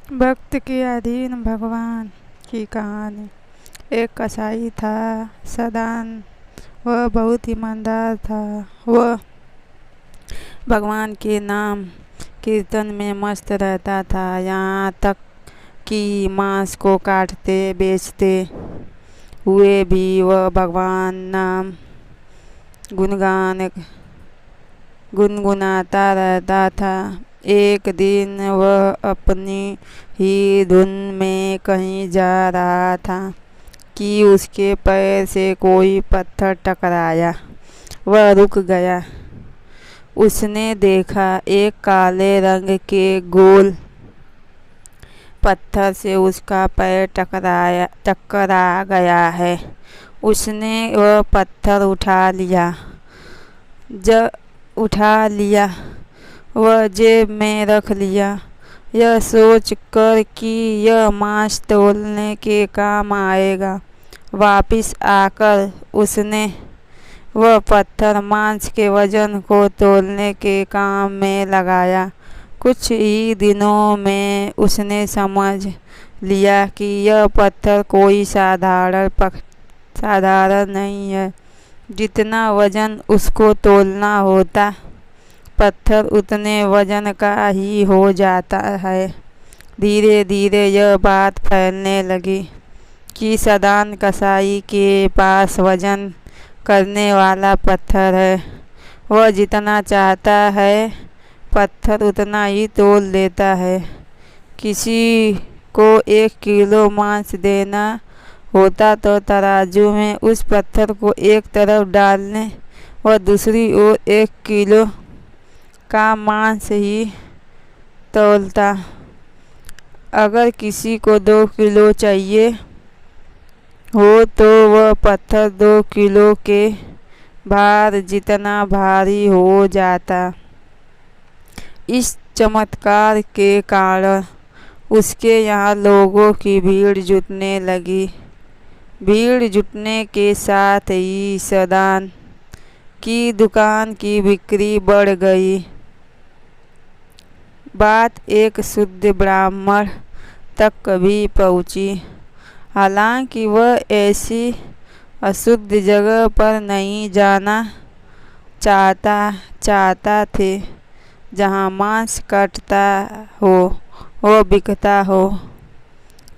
भक्त के अधीन भगवान की कहानी। एक कसाई था सदान। वह बहुत ईमानदार था। वह भगवान के नाम कीर्तन में मस्त रहता था, यहाँ तक कि मांस को काटते बेचते हुए भी वह भगवान नाम गुणगान गुनगुनाता रहता था। एक दिन वह अपनी ही धुन में कहीं जा रहा था कि उसके पैर से कोई पत्थर टकराया। वह रुक गया। उसने देखा एक काले रंग के गोल पत्थर से उसका पैर टकरा गया है। उसने वह पत्थर उठा लिया, वह जेब में रख लिया, यह सोच कर कि यह मांस तोलने के काम आएगा। वापिस आकर उसने वह पत्थर मांस के वजन को तोलने के काम में लगाया। कुछ ही दिनों में उसने समझ लिया कि यह पत्थर कोई साधारण नहीं है। जितना वजन उसको तोलना होता, पत्थर उतने वजन का ही हो जाता है। धीरे धीरे यह बात फैलने लगी कि सदान कसाई के पास वजन करने वाला पत्थर है। वह जितना चाहता है पत्थर उतना ही तोल देता है। किसी को 1 किलो मांस देना होता तो तराजू में उस पत्थर को एक तरफ डालने व दूसरी ओर 1 किलो का मांस ही तौलता। अगर किसी को 2 किलो चाहिए हो तो वह पत्थर 2 किलो के भार जितना भारी हो जाता। इस चमत्कार के कारण उसके यहाँ लोगों की भीड़ जुटने लगी। भीड़ जुटने के साथ ही सदान की दुकान की बिक्री बढ़ गई। बात एक शुद्ध ब्राह्मण तक भी पहुंची। हालांकि वह ऐसी अशुद्ध जगह पर नहीं जाना चाहता थे जहाँ मांस कटता हो व बिकता हो,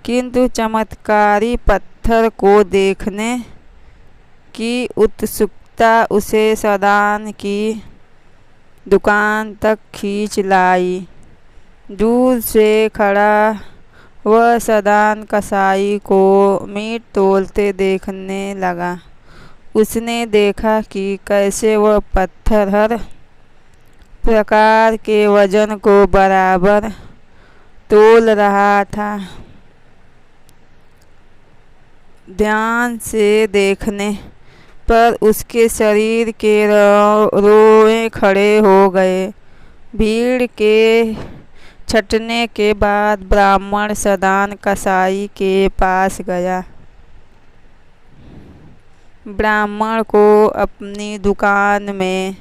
किंतु चमत्कारी पत्थर को देखने की उत्सुकता उसे सदान की दुकान तक खींच लाई। दूर से खड़ा वह सदान कसाई को मीट तोलते देखने लगा। उसने देखा कि कैसे वह पत्थर हर प्रकार के वजन को बराबर तोल रहा था। ध्यान से देखने पर उसके शरीर के रोए खड़े हो गए। भीड़ के छटने के बाद ब्राह्मण सदान कसाई के पास गया। ब्राह्मण को अपनी दुकान में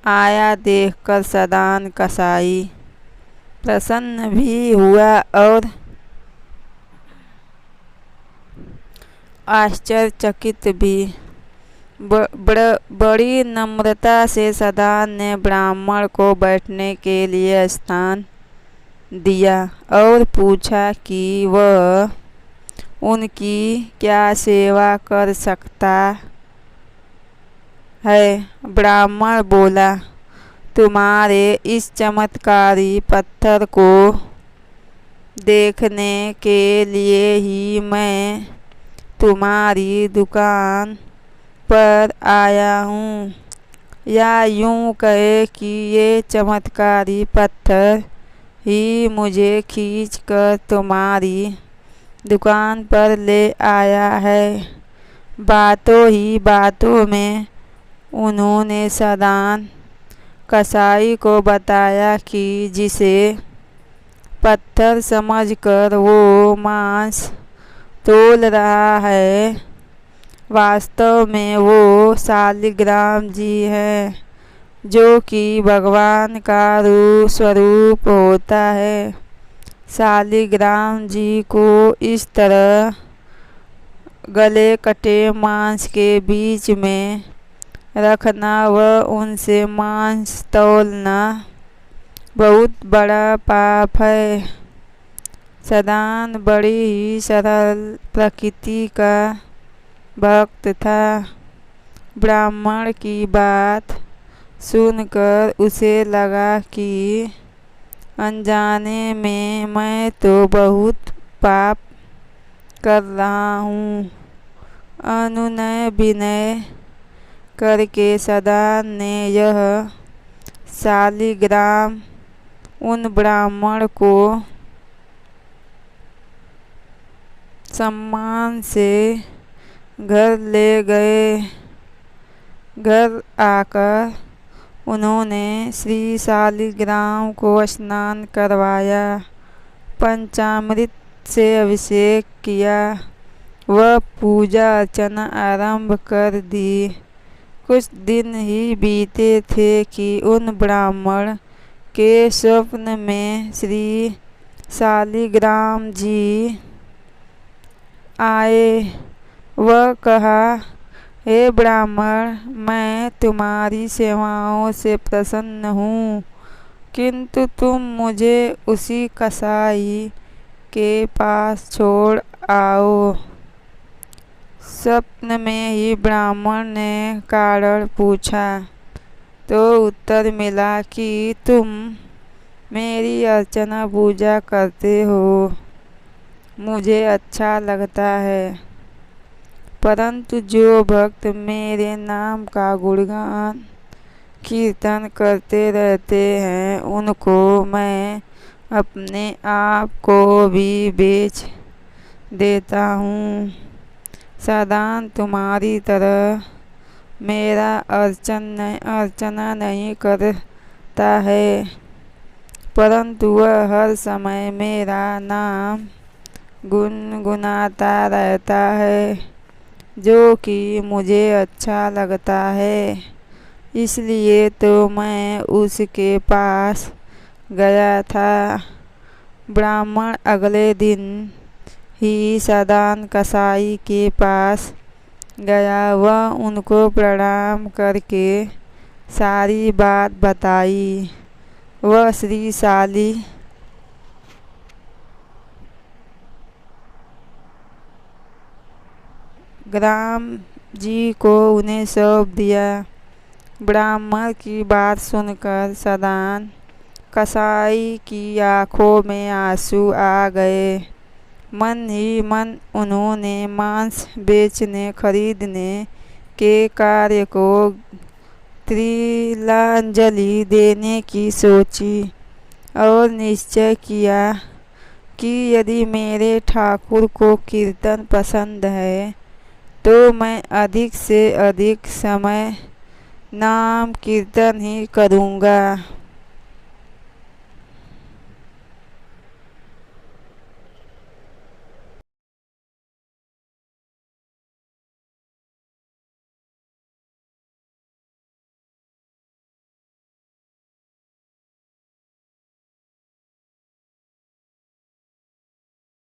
आया देखकर सदान कसाई प्रसन्न भी हुआ और आश्चर्यचकित भी। बड़ी नम्रता से सदान ने ब्राह्मण को बैठने के लिए स्थान दिया और पूछा कि वह उनकी क्या सेवा कर सकता है। ब्राह्मण बोला, तुम्हारे इस चमत्कारी पत्थर को देखने के लिए ही मैं तुम्हारी दुकान पर आया हूँ। या यूँ कहे कि ये चमत्कारी पत्थर ही मुझे खींचकर तुम्हारी दुकान पर ले आया है। बातों ही बातों में उन्होंने सदान कसाई को बताया कि जिसे पत्थर समझकर वो मांस तोल रहा है, वास्तव में वो शालिग्राम जी हैं, जो कि भगवान का स्वरूप होता है। शालिग्राम जी को इस तरह गले कटे मांस के बीच में रखना व उनसे मांस तौलना बहुत बड़ा पाप है। सदान बड़ी ही सरल प्रकृति का भक्त था। ब्राह्मण की बात सुनकर उसे लगा कि अनजाने में मैं तो बहुत पाप कर रहा हूँ। अनुनय विनय करके सदान ने यह शालिग्राम उन ब्राह्मण को सम्मान से घर ले गए। घर आकर उन्होंने श्री शालिग्राम को स्नान करवाया, पंचामृत से अभिषेक किया व पूजा अर्चना आरंभ कर दी। कुछ दिन ही बीते थे कि उन ब्राह्मण के स्वप्न में श्री शालिग्राम जी आए। वह कहा, हे ब्राह्मण, मैं तुम्हारी सेवाओं से प्रसन्न हूँ, किंतु तुम मुझे उसी कसाई के पास छोड़ आओ। स्वप्न में ही ब्राह्मण ने कारण पूछा तो उत्तर मिला कि तुम मेरी अर्चना पूजा करते हो, मुझे अच्छा लगता है, परंतु जो भक्त मेरे नाम का गुणगान कीर्तन करते रहते हैं उनको मैं अपने आप को भी बेच देता हूँ। सदान तुम्हारी तरह मेरा अर्चना नहीं करता है, परंतु वह हर समय मेरा नाम गुनगुनाता रहता है, जो कि मुझे अच्छा लगता है। इसलिए तो मैं उसके पास गया था। ब्राह्मण अगले दिन ही सदान कसाई के पास गया व उनको प्रणाम करके सारी बात बताई। वह श्री शालिग्राम जी को उन्हें सौंप दिया। ब्राह्मण की बात सुनकर सदान कसाई की आंखों में आंसू आ गए। मन ही मन उन्होंने मांस बेचने खरीदने के कार्य को तिलांजलि देने की सोची और निश्चय किया कि यदि मेरे ठाकुर को कीर्तन पसंद है तो मैं अधिक से अधिक समय नाम कीर्तन ही करूँगा।